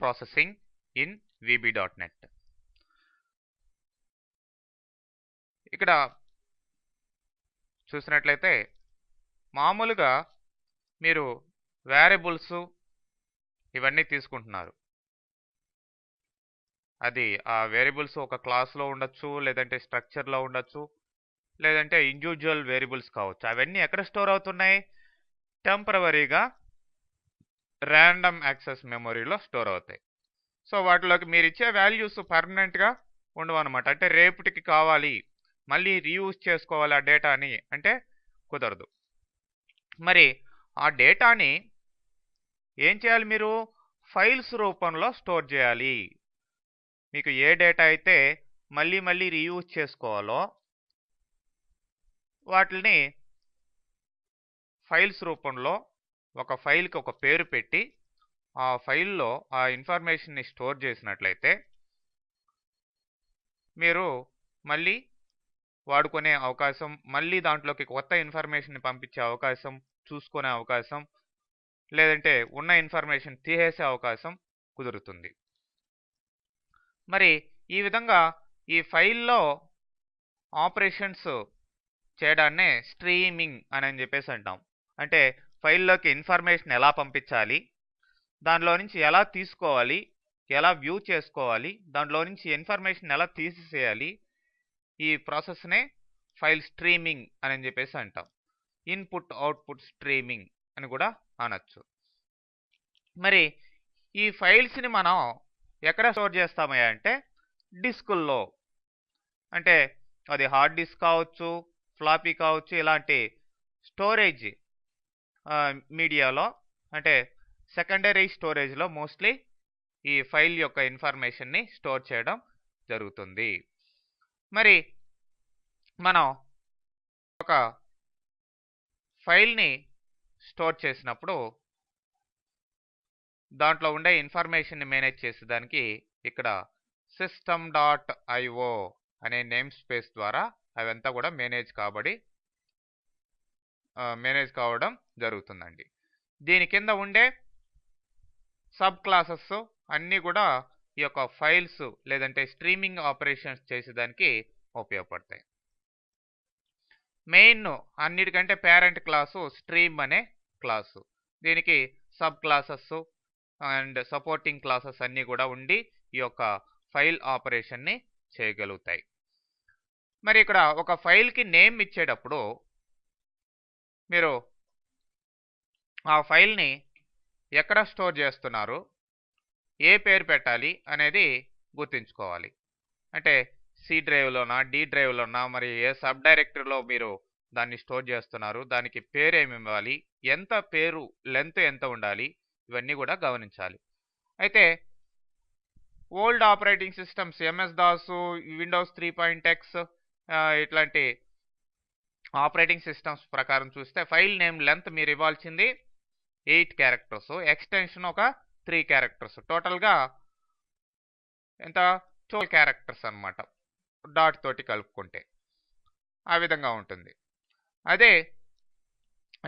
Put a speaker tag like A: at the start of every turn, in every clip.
A: processing in VB.NET. ఇక్కడ చూసినట్లయితే మామూలుగా మీరు వేరియబుల్స్ ఇవన్నీ తీసుకుంటున్నారు. అది ఆ వేరియబుల్స్ ఒక క్లాస్లో ఉండొచ్చు, లేదంటే స్ట్రక్చర్లో ఉండొచ్చు, లేదంటే ఇండివిజువల్ వేరియబుల్స్ కావచ్చు. అవన్నీ ఎక్కడ స్టోర్ అవుతున్నాయి? టెంపరవరీగా ర్యాండమ్ యాక్సెస్ మెమొరీలో స్టోర్ అవుతాయి. సో వాటిలోకి మీరు ఇచ్చే వాల్యూస్ పర్మనెంట్గా ఉండవు అనమాట. అంటే రేపటికి కావాలి, మళ్ళీ రీయూజ్ చేసుకోవాలి ఆ డేటాని అంటే కుదరదు. మరి ఆ డేటాని ఏం చేయాలి? మీరు ఫైల్స్ రూపంలో స్టోర్ చేయాలి. మీకు ఏ డేటా అయితే మళ్ళీ మళ్ళీ రీయూజ్ చేసుకోవాలో వాటిని ఫైల్స్ రూపంలో ఒక ఫైల్కి ఒక పేరు పెట్టి ఆ ఫైల్లో ఆ ఇన్ఫర్మేషన్ని స్టోర్ చేసినట్లయితే మీరు మళ్ళీ వాడుకునే అవకాశం, మళ్ళీ దాంట్లోకి కొత్త ఇన్ఫర్మేషన్ని పంపించే అవకాశం, చూసుకునే అవకాశం, లేదంటే ఉన్న ఇన్ఫర్మేషన్ తీసేసే అవకాశం కుదురుతుంది. మరి ఈ విధంగా ఈ ఫైల్లో ఆపరేషన్స్ చేయడాన్నే స్ట్రీమింగ్ అని చెప్పేసి అంటాం. అంటే ఫైల్లోకి ఇన్ఫర్మేషన్ ఎలా పంపించాలి, దానిలో నుంచి ఎలా తీసుకోవాలి, ఎలా వ్యూ చేసుకోవాలి, దాంట్లో నుంచి ఇన్ఫర్మేషన్ ఎలా తీసేయాలి, ఈ ప్రాసెస్నే ఫైల్ స్ట్రీమింగ్ అని చెప్పేసి అంటాం. ఇన్పుట్ అవుట్పుట్ స్ట్రీమింగ్ అని కూడా అనొచ్చు. మరి ఈ ఫైల్స్ని మనం ఎక్కడ స్టోర్ చేస్తామయ్యా అంటే డిస్కుల్లో. అంటే అది హార్డ్ డిస్క్ కావచ్చు, ఫ్లాపీ కావచ్చు, ఇలాంటి స్టోరేజ్ మీడియాలో అంటే సెకండరీ స్టోరేజ్లో మోస్ట్లీ ఈ ఫైల్ యొక్క ఇన్ఫర్మేషన్ని స్టోర్ చేయడం జరుగుతుంది. మరి మనం ఒక ఫైల్ని స్టోర్ చేసినప్పుడు దాంట్లో ఉండే ఇన్ఫర్మేషన్ని మేనేజ్ చేసేదానికి ఇక్కడ system.io అనే నేమ్ స్పేస్ ద్వారా అవంతా కూడా మేనేజ్ కావడం జరుగుతుందండి. దీని కింద ఉండే సబ్ క్లాసెస్ అన్నీ కూడా ఈ యొక్క ఫైల్స్ లేదంటే స్ట్రీమింగ్ ఆపరేషన్స్ చేసేదానికి ఉపయోగపడతాయి. మెయిన్ అన్నిటికంటే పేరెంట్ క్లాసు స్ట్రీమ్ అనే క్లాసు. దీనికి sub classes and supporting classes అన్నీ కూడా ఉండి ఈ యొక్క ఫైల్ ఆపరేషన్ని చేయగలుగుతాయి. మరి ఇక్కడ ఒక ఫైల్కి నేమ్ ఇచ్చేటప్పుడు మీరు ఆ ఫైల్ని ఎక్కడ స్టోర్ చేస్తున్నారు, ఏ పేరు పెట్టాలి అనేది గుర్తుంచుకోవాలి. అంటే సి డ్రైవ్లోనా, డి డ్రైవ్లోనా, మరి ఏ సబ్ డైరెక్టరీలో మీరు దాన్ని స్టోర్ చేస్తున్నారు, దానికి పేరు ఏమి ఇవ్వాలి, ఎంత పేరు లెంత్ ఎంత ఉండాలి, ఇవన్నీ కూడా గమనించాలి. అయితే old operating systems MS-DOS, Windows 3.x ఇట్లాంటి ఆపరేటింగ్ సిస్టమ్స్ ప్రకారం చూస్తే ఫైల్ నేమ్ లెంత్ మీరు ఇవ్వాల్సింది 8 క్యారెక్టర్స్, ఎక్స్టెన్షన్ ఒక 3 క్యారెక్టర్స్, టోటల్గా ఎంత 12 క్యారెక్టర్స్ అనమాట, డాట్ తోటి కలుపుకుంటే ఆ విధంగా ఉంటుంది. అదే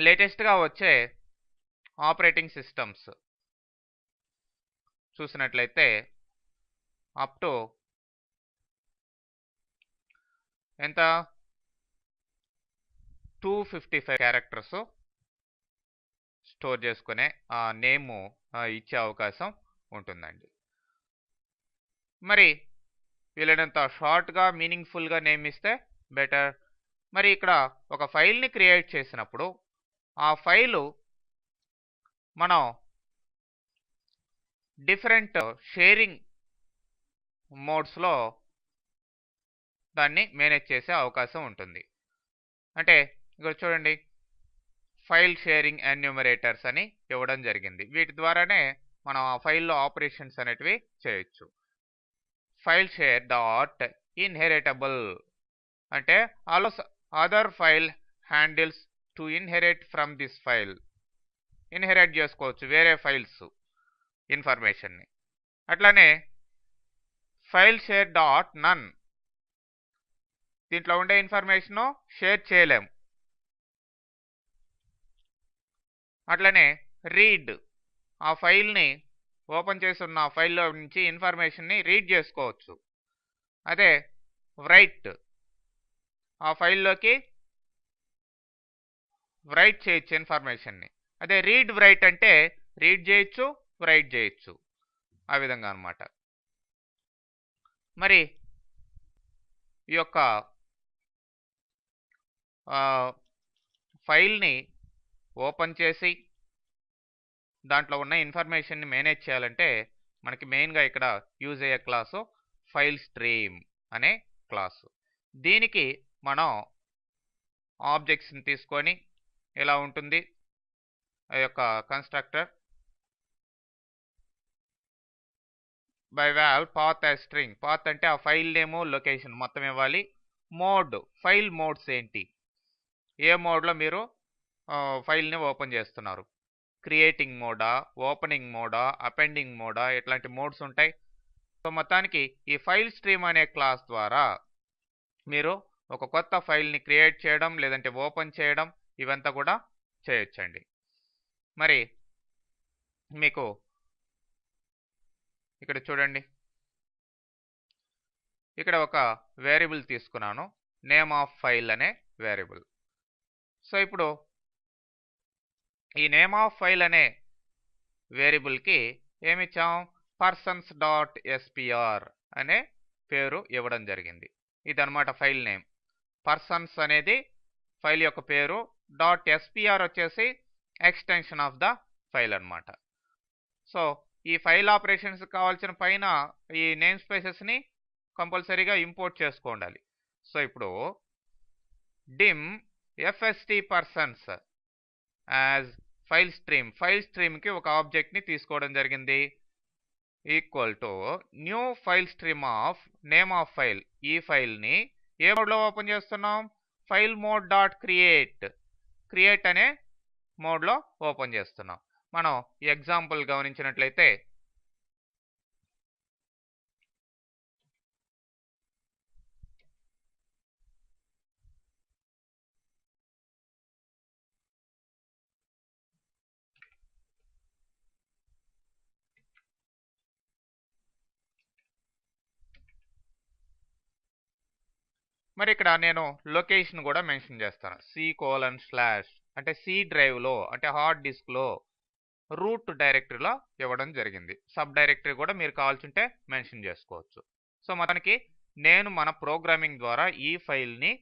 A: లేటెస్ట్గా వచ్చే ఆపరేటింగ్ సిస్టమ్స్ చూసినట్లయితే అప్ టు ఎంత 255 క్యారెక్టర్స్ స్టోర్ చేసుకునే ఆ నేము ఇచ్చే అవకాశం ఉంటుందండి. మరి వీలైనంత షార్ట్గా మీనింగ్ఫుల్గా నేమ్ ఇస్తే బెటర్. మరి ఇక్కడ ఒక ఫైల్ని క్రియేట్ చేసినప్పుడు ఆ ఫైలు మనం డిఫరెంట్ షేరింగ్ మోడ్స్లో దాన్ని మేనేజ్ చేసే అవకాశం ఉంటుంది. అంటే ఇక్కడ చూడండి, ఫైల్ షేరింగ్ ఎన్యూమరేటర్స్ అని ఇవ్వడం జరిగింది. వీటి ద్వారానే మనం ఆ ఫైల్లో ఆపరేషన్స్ అనేటివి చేయొచ్చు. ఫైల్ షేర్ డాట్ ఇన్హెరిటబుల్ అంటే allows other file handles to inherit from this file. Inherit చేసుకోవచ్చు వేరే ఫైల్స్ ఇన్ఫర్మేషన్ని. అట్లానే ఫైల్ షేర్ డాట్ నన్, దీంట్లో ఉండే ఇన్ఫర్మేషను షేర్ చేయలేం. అట్లనే రీడ్, ఆ ఫైల్ని ఓపెన్ చేసి ఉన్న ఫైల్లో నుంచి ఇన్ఫర్మేషన్ని రీడ్ చేసుకోవచ్చు. అదే రైట్, ఆ ఫైల్లోకి రైట్ చేయొచ్చు ఇన్ఫర్మేషన్ని. అదే రీడ్ రైట్ అంటే రీడ్ చేయొచ్చు, రైట్ చేయొచ్చు, ఆ విధంగా అన్నమాట. మరి ఈ యొక్క ఫైల్ని ఓపెన్ చేసి దాంట్లో ఉన్న ఇన్ఫర్మేషన్ని మేనేజ్ చేయాలంటే మనకి మెయిన్గా ఇక్కడ యూజ్ అయ్యే క్లాసు ఫైల్ స్ట్రీమ్ అనే క్లాసు. దీనికి మనం ఆబ్జెక్ట్స్ని తీసుకొని ఇలా ఉంటుంది ఆ యొక్క constructor by wall path as string. Path అంటే ఆ ఫైల్ నేము, లొకేషన్ మొత్తం ఇవ్వాలి. మోడ్, ఫైల్ మోడ్స్ ఏంటి, ఏ మోడ్లో మీరు ఫైల్ని ఓపెన్ చేస్తున్నారు, క్రియేటింగ్ మోడా, ఓపెనింగ్ మోడా, అపెండింగ్ మోడా, ఇట్లాంటి మోడ్స్ ఉంటాయి. సో మొత్తానికి ఈ ఫైల్ స్ట్రీమ్ అనే క్లాస్ ద్వారా మీరు ఒక కొత్త ఫైల్ని క్రియేట్ చేయడం లేదంటే ఓపెన్ చేయడం ఇవంతా కూడా చేయొచ్చండి. మరి మీకు ఇక్కడ చూడండి, ఇక్కడ ఒక వేరియబుల్ తీసుకున్నాను, నేమ్ ఆఫ్ ఫైల్ అనే వేరియబుల్. సో ఇప్పుడు ఈ నేమ్ ఆఫ్ ఫైల్ అనే వేరియబుల్కి ఏమిచ్చాం, పర్సన్స్ డాట్ ఎస్పిఆర్ అనే పేరు ఇవ్వడం జరిగింది. ఇదన్నమాట ఫైల్ నేమ్. పర్సన్స్ అనేది ఫైల్ యొక్క పేరు, డాట్ ఎస్పిఆర్ వచ్చేసి ఎక్స్టెన్షన్ ఆఫ్ ద ఫైల్ అన్నమాట. సో ఈ ఫైల్ ఆపరేషన్స్ కావాల్సిన పైన ఈ నేమ్ స్పేసెస్ని కంపల్సరీగా ఇంపోర్ట్ చేసుకోండాలి. సో ఇప్పుడు dim FST persons as file stream, file స్ట్రీమ్కి ఒక ఆబ్జెక్ట్ని తీసుకోవడం జరిగింది, equal to new file stream of name of file. ఈ ఫైల్ని ఏ మోడ్లో ఓపెన్ చేస్తున్నాం, file mode dot create, create అనే మోడ్లో ఓపెన్ చేస్తున్నాం. మనం ఈ ఎగ్జాంపుల్ గమనించినట్లయితే మరి ఇక్కడ నేను లొకేషన్ కూడా మెన్షన్ చేస్తాను, C:/ అంటే సి డ్రైవ్లో అంటే హార్డ్ డిస్క్లో రూట్ డైరెక్టరీలో ఇవ్వడం జరిగింది. సబ్ డైరెక్టరీ కూడా మీరు కావాల్సింటే మెన్షన్ చేసుకోవచ్చు. సో మొత్తానికి నేను మన ప్రోగ్రామింగ్ ద్వారా ఈ ఫైల్ని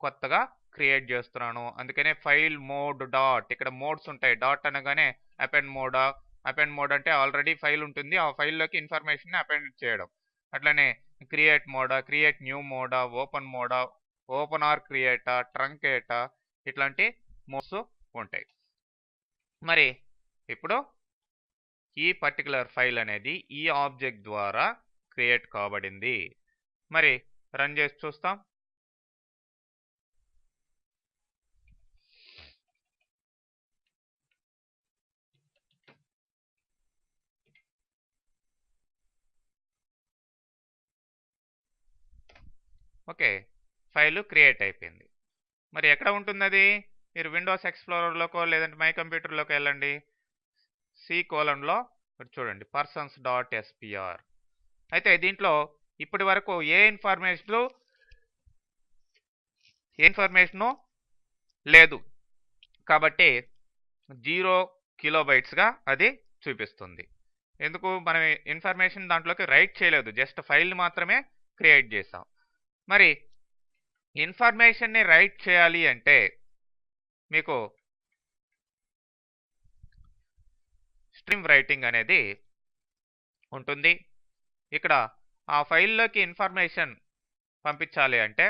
A: కొత్తగా క్రియేట్ చేస్తున్నాను. అందుకనే ఫైల్ మోడ్ డాట్, ఇక్కడ మోడ్స్ ఉంటాయి, డాట్ అనగానే అపెండ్ మోడా, అపెండ్ మోడ్ అంటే ఆల్రెడీ ఫైల్ ఉంటుంది, ఆ ఫైల్లోకి ఇన్ఫర్మేషన్ అపెండ్ చేయడం. అట్లనే క్రియేట్ మోడా, క్రియేట్ న్యూ మోడా, ఓపెన్ మోడా, ఓపెన్ ఆర్ క్రియేటా, ట్రంకేటా, ఇట్లాంటి మోడ్స్ ఉంటాయి. మరి ఇప్పుడు ఈ పర్టికులర్ ఫైల్ అనేది ఈ ఆబ్జెక్ట్ ద్వారా క్రియేట్ కాబడింది. మరి రన్ చేసి చూస్తాం. ఓకే, ఫైల్ క్రియేట్ అయిపోయింది. మరి ఎక్కడ ఉంటుంది అది, మీరు విండోస్ ఎక్స్ప్లోరర్లోకో లేదంటే మై కంప్యూటర్లోకి వెళ్ళండి, C:/లో చూడండి పర్సన్స్ డాట్ ఎస్పిఆర్. అయితే దీంట్లో ఇప్పటి వరకు ఏ ఇన్ఫర్మేషను లేదు కాబట్టి 0 కిలోబైట్స్గా అది చూపిస్తుంది. ఎందుకు, మనం ఇన్ఫర్మేషన్ దాంట్లోకి రైట్ చేయలేదు, జస్ట్ ఫైల్ మాత్రమే క్రియేట్ చేసాం. మరి ఇన్ఫర్మేషన్ని రైట్ చేయాలి అంటే మీకు స్ట్రీమ్ రైటింగ్ అనేది ఉంటుంది. ఇక్కడ ఆ ఫైల్లోకి ఇన్ఫర్మేషన్ పంపించాలి అంటే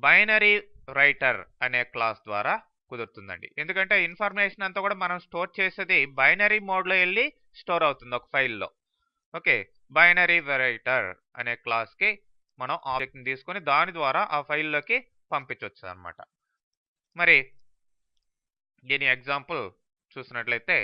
A: బైనరీ రైటర్ అనే క్లాస్ ద్వారా కుదురుతుందండి. ఎందుకంటే ఇన్ఫర్మేషన్ అంతా కూడా మనం స్టోర్ చేసేది బైనరీ మోడ్లో వెళ్ళి స్టోర్ అవుతుంది ఒక ఫైల్లో. ఓకే, బైనరీ రైటర్ అనే క్లాస్కి మనం ఆబ్జెక్ట్ని తీసుకొని దాని ద్వారా ఆ ఫైల్లోకి పంపించవచ్చు అనమాట. మరి దీని ఎగ్జాంపుల్ చూసినట్లయితే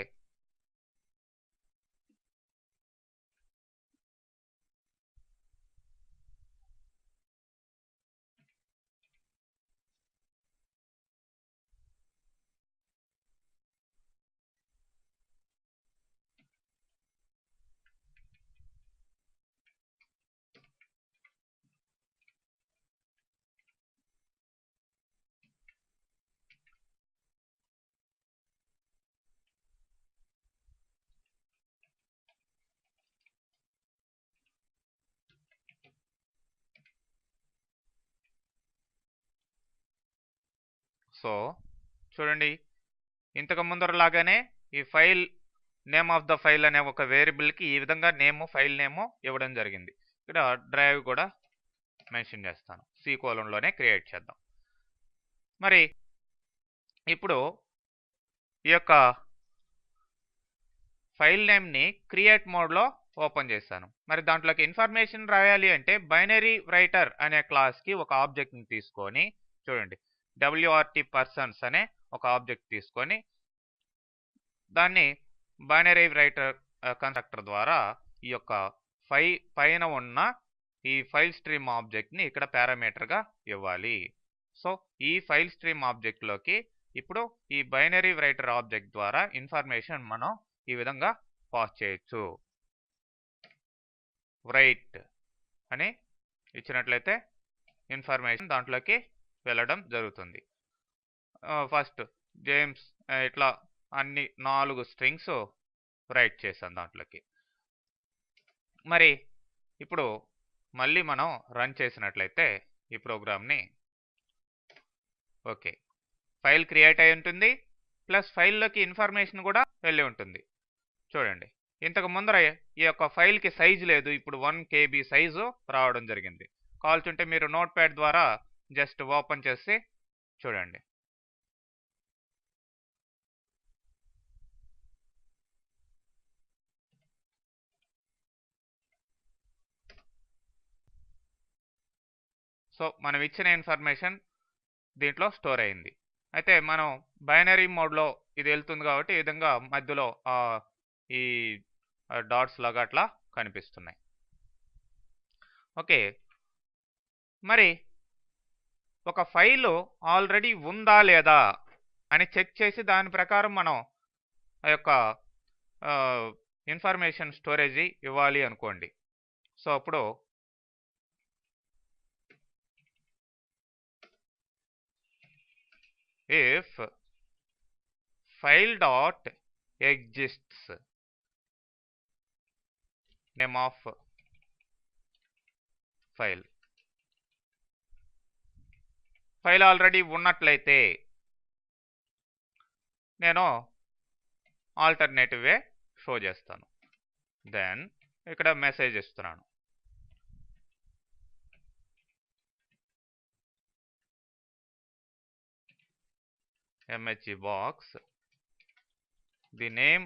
A: సో చూడండి, ఇంతకు ముందరలాగానే ఈ file name of the file అనే ఒక వేరియబుల్కి ఈ విధంగా ఫైల్ నేమ్ ఇవ్వడం జరిగింది. ఇక్కడ డ్రైవ్ కూడా మెన్షన్ చేస్తాను, C కోలంలోనే క్రియేట్ చేద్దాం. మరి ఇప్పుడు ఈ యొక్క ఫైల్ నేమ్ని క్రియేట్ మోడ్లో ఓపెన్ చేశాను. మరి దాంట్లోకి ఇన్ఫర్మేషన్ రాయాలి అంటే బైనరీ రైటర్ అనే క్లాస్కి ఒక ఆబ్జెక్ట్ని తీసుకొని, చూడండి WRT పర్సన్స్ అనే ఒక ఆబ్జెక్ట్ తీసుకొని దాన్ని బైనరీ రైటర్ కన్స్ట్రక్టర్ ద్వారా ఈ యొక్క పైన ఉన్న ఈ ఫైల్ స్ట్రీమ్ ఆబ్జెక్ట్ని ఇక్కడ పారామీటర్గా ఇవ్వాలి. సో ఈ ఫైల్ స్ట్రీమ్ ఆబ్జెక్ట్లోకి ఇప్పుడు ఈ బైనరీ రైటర్ ఆబ్జెక్ట్ ద్వారా ఇన్ఫర్మేషన్ మనం ఈ విధంగా పాస్ చేయొచ్చు. రైట్ అని ఇచ్చినట్లయితే ఇన్ఫర్మేషన్ దాంట్లోకి వెళ్ళడం జరుగుతుంది. ఫస్ట్ జేమ్స్ ఇట్లా అన్ని 4 స్ట్రింగ్స్ రైట్ చేశాను దాంట్లోకి. మరి ఇప్పుడు మళ్ళీ మనం రన్ చేసినట్లయితే ఈ ప్రోగ్రామ్ని, ఓకే, ఫైల్ క్రియేట్ అయి ఉంటుంది, ప్లస్ ఫైల్లోకి ఇన్ఫర్మేషన్ కూడా వెళ్ళి ఉంటుంది. చూడండి, ఇంతకు ముందర ఈ యొక్క ఫైల్కి సైజు లేదు, ఇప్పుడు 1 KB సైజు రావడం జరిగింది. కావాల్సింటే మీరు నోట్ ప్యాడ్ ద్వారా జస్ట్ ఓపెన్ చేసి చూడండి. సో మనం ఇచ్చిన ఇన్ఫర్మేషన్ దీంట్లో స్టోర్ అయింది. అయితే మనం బైనరీ మోడ్లో ఇది వెళ్తుంది కాబట్టి ఈ విధంగా మధ్యలో ఈ డాట్స్ లాగా అట్లా కనిపిస్తున్నాయి. ఓకే, మరి ఒక ఫైలు ఆల్రెడీ ఉందా లేదా అని చెక్ చేసి దాని ప్రకారం మనం ఆ యొక్క ఇన్ఫర్మేషన్ స్టోరేజ్ ఇవ్వాలి అనుకోండి. సో అప్పుడు if file dot exists, name of file, file already ఉన్నట్లయితే నేను ఆల్టర్నేటివ్ వే షో చేస్తాను. దెన్ ఇక్కడ మెసేజ్ ఇస్తున్నాను, MHE box, the name,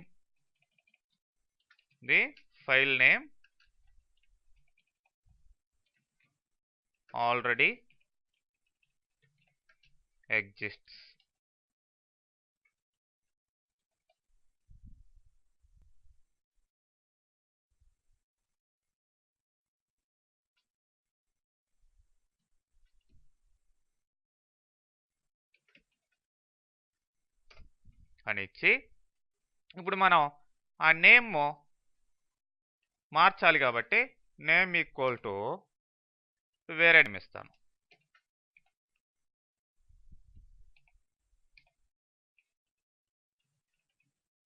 A: the file name already exists. అని ఇచ్చి ఇప్పుడు మనం ఆ నేమ్ మార్చాలి కాబట్టి నేమ్ ఈక్వల్ టు వేరే నేమ్ ఇస్తాను.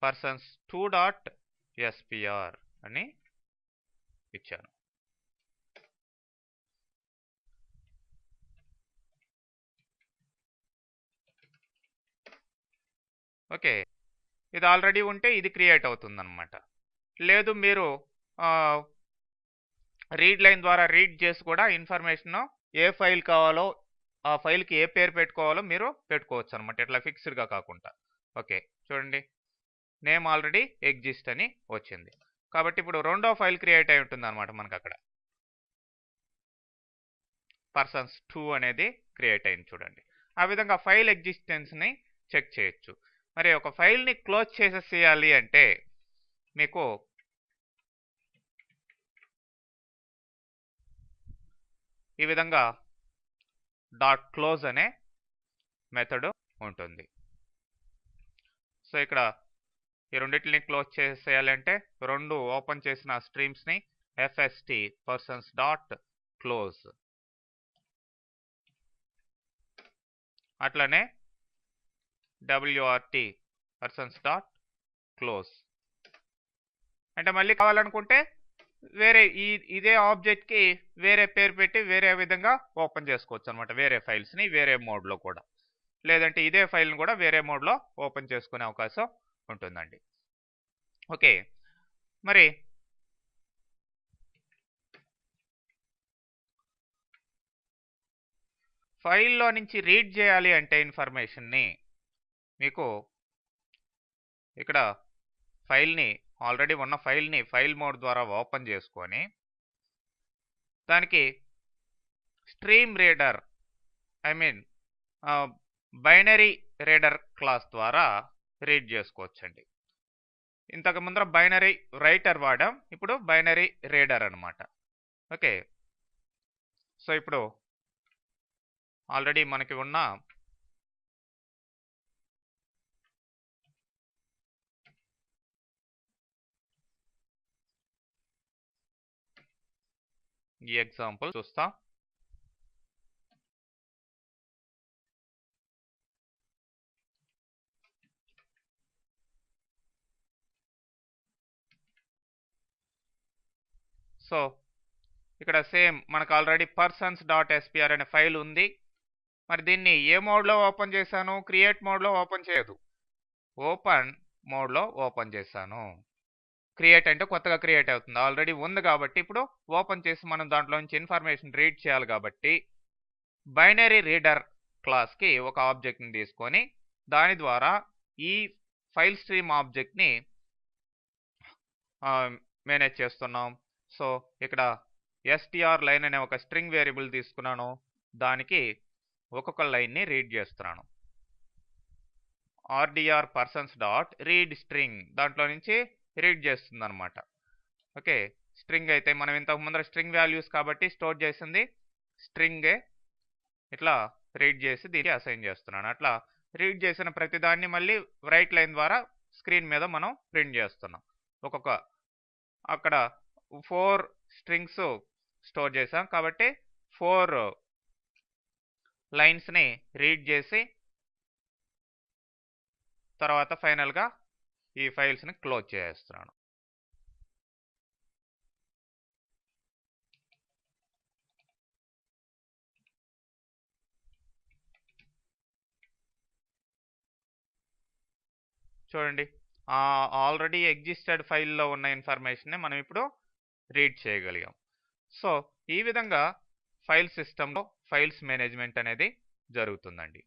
A: persons2.spr అని ఇచ్చాను. ఓకే, ఇది ఆల్రెడీ ఉంటే ఇది క్రియేట్ అవుతుందన్నమాట. లేదు మీరు రీడ్ లైన్ ద్వారా రీడ్ చేసి కూడా ఇన్ఫర్మేషన్ ఏ ఫైల్ కావాలో ఆ ఫైల్కి ఏ పేరు పెట్టుకోవాలో మీరు పెట్టుకోవచ్చు అనమాట, ఇట్లా ఫిక్స్డ్గా కాకుండా. ఓకే, చూడండి నేమ్ ఆల్రెడీ ఎగ్జిస్ట్ అని వచ్చింది కాబట్టి ఇప్పుడు రెండో ఫైల్ క్రియేట్ అయి ఉంటుంది అనమాట మనకు. అక్కడ persons2 అనేది క్రియేట్ అయింది చూడండి. ఆ విధంగా ఫైల్ ఎగ్జిస్టెన్స్ని చెక్ చేయొచ్చు. మరి ఒక ఫైల్ని క్లోజ్ చేసేసేయాలి అంటే మీకు ఈ విధంగా .close అనే మెథడ్ ఉంటుంది. సో ఇక్కడ ఈ రెండింటిని క్లోజ్ చేసేయాలంటే రెండు ఓపెన్ చేసిన స్ట్రీమ్స్ని fst persons.close, అట్లనే wrt persons.close. అంటే మళ్ళీ కావాలనుకుంటే వేరే ఇదే ఆబ్జెక్ట్కి వేరే పేరు పెట్టి వేరే విధంగా ఓపెన్ చేసుకోవచ్చు అనమాట, వేరే ఫైల్స్ని వేరే మోడ్లో కూడా. లేదంటే ఇదే ఫైల్ని కూడా వేరే మోడ్లో ఓపెన్ చేసుకునే అవకాశం ఉంటుందండి. ఓకే, మరి ఫైల్లో నుంచి రీడ్ చేయాలి అంటే ఇన్ఫర్మేషన్ని మీకు ఇక్కడ ఫైల్ని ఆల్రెడీ ఉన్న ఫైల్ని ఫైల్ మోడ్ ద్వారా ఓపెన్ చేసుకొని దానికి stream reader binary reader class ద్వారా రీడ్ చేసుకోవచ్చండి. ఇంతకు ముందర బైనరీ రైటర్ వాడాం, ఇప్పుడు బైనరీ రీడర్ అనమాట. ఓకే, సో ఇప్పుడు ఆల్రెడీ మనకి ఉన్న ఈ ఎగ్జాంపుల్ చూస్తాం. సో ఇక్కడ సేమ్ మనకు ఆల్రెడీ persons.spr అనే ఫైల్ ఉంది. మరి దీన్ని ఏ మోడ్లో ఓపెన్ చేశాను? క్రియేట్ మోడ్లో ఓపెన్ చేయదు, ఓపెన్ మోడ్లో ఓపెన్ చేశాను. క్రియేట్ అంటే కొత్తగా క్రియేట్ అవుతుంది, ఆల్రెడీ ఉంది కాబట్టి ఇప్పుడు ఓపెన్ చేసి మనం దాంట్లో నుంచి ఇన్ఫర్మేషన్ రీడ్ చేయాలి కాబట్టి బైనరీ రీడర్ క్లాస్కి ఒక ఆబ్జెక్ట్ని తీసుకొని దాని ద్వారా ఈ ఫైల్ స్ట్రీమ్ ఆబ్జెక్ట్ని మేనేజ్ చేస్తున్నాం. సో ఇక్కడ str లైన్ అనే ఒక స్ట్రింగ్ వేరియబుల్ తీసుకున్నాను, దానికి ఒక్కొక్క లైన్ని రీడ్ చేస్తున్నాను. rdr persons dot read string దాంట్లో నుంచి రీడ్ చేస్తుంది అనమాట. ఓకే, స్ట్రింగ్ అయితే మనం ఇంతకు ముందర స్ట్రింగ్ వాల్యూస్ కాబట్టి స్టోర్ చేసింది స్ట్రింగే, ఇట్లా రీడ్ చేసి దీనికి అసైన్ చేస్తున్నాను. అట్లా రీడ్ చేసిన ప్రతిదాన్ని మళ్ళీ రైట్ లైన్ ద్వారా స్క్రీన్ మీద మనం ప్రింట్ చేస్తున్నాం. ఒక్కొక్క అక్కడ 4 స్ట్రింగ్స్ స్టోర్ చేసాం కాబట్టి 4 లైన్స్ని రీడ్ చేసి తర్వాత ఫైనల్గా ఈ ఫైల్స్ని క్లోజ్ చేస్తున్నాను. చూడండి, ఆల్రెడీ ఎగ్జిస్టెడ్ ఫైల్లో ఉన్న ఇన్ఫర్మేషన్ని మనం ఇప్పుడు రీడ్ చేయగలిగాం. సో ఈ విధంగా ఫైల్ సిస్టంలో ఫైల్స్ మేనేజ్మెంట్ అనేది జరుగుతుందండి.